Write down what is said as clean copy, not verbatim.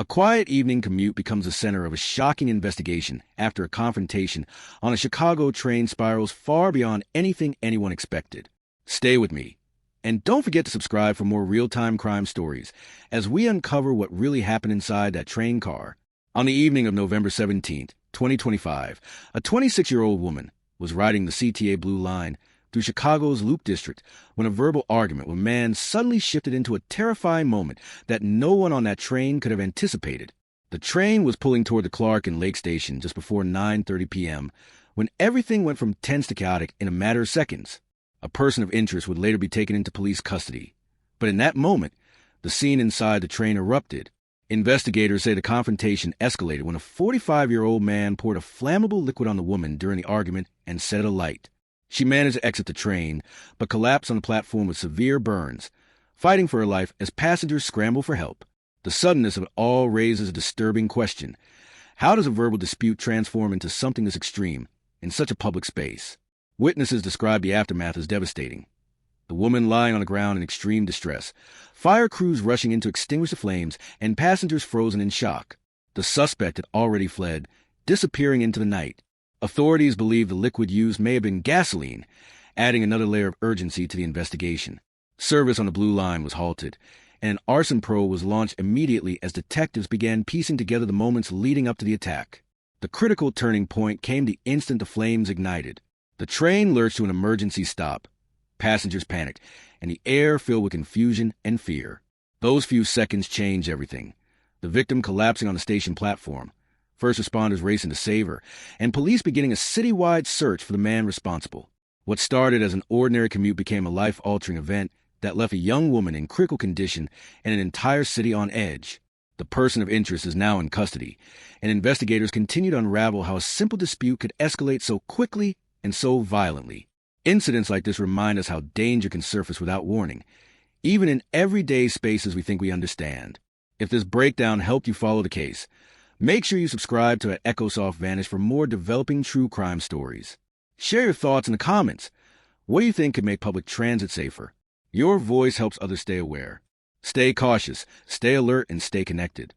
A quiet evening commute becomes the center of a shocking investigation after a confrontation on a Chicago train spirals far beyond anything anyone expected. Stay with me. And don't forget to subscribe for more real-time crime stories as we uncover what really happened inside that train car. On the evening of November 17th, 2025, a 26-year-old woman was riding the CTA Blue Line through Chicago's Loop District when a verbal argument with a man suddenly shifted into a terrifying moment that no one on that train could have anticipated. The train was pulling toward the Clark and Lake Station just before 9:30 p.m. when everything went from tense to chaotic in a matter of seconds. A person of interest would later be taken into police custody. But in that moment, the scene inside the train erupted. Investigators say the confrontation escalated when a 45-year-old man poured a flammable liquid on the woman during the argument and set it alight. She managed to exit the train, but collapsed on the platform with severe burns, fighting for her life as passengers scramble for help. The suddenness of it all raises a disturbing question. How does a verbal dispute transform into something this extreme in such a public space? Witnesses describe the aftermath as devastating. The woman lying on the ground in extreme distress, fire crews rushing in to extinguish the flames, and passengers frozen in shock. The suspect had already fled, disappearing into the night. Authorities believe the liquid used may have been gasoline, adding another layer of urgency to the investigation. Service on the Blue Line was halted, and an arson probe was launched immediately as detectives began piecing together the moments leading up to the attack. The critical turning point came the instant the flames ignited. The train lurched to an emergency stop. Passengers panicked, and the air filled with confusion and fear. Those few seconds changed everything. The victim collapsing on the station platform, first responders racing to save her, and police beginning a citywide search for the man responsible. What started as an ordinary commute became a life-altering event that left a young woman in critical condition and an entire city on edge. The person of interest is now in custody, and investigators continue to unravel how a simple dispute could escalate so quickly and so violently. Incidents like this remind us how danger can surface without warning, even in everyday spaces we think we understand. If this breakdown helped you follow the case, make sure you subscribe to EchoSoft Vanish for more developing true crime stories. Share your thoughts in the comments. What do you think could make public transit safer? Your voice helps others stay aware. Stay cautious, stay alert, and stay connected.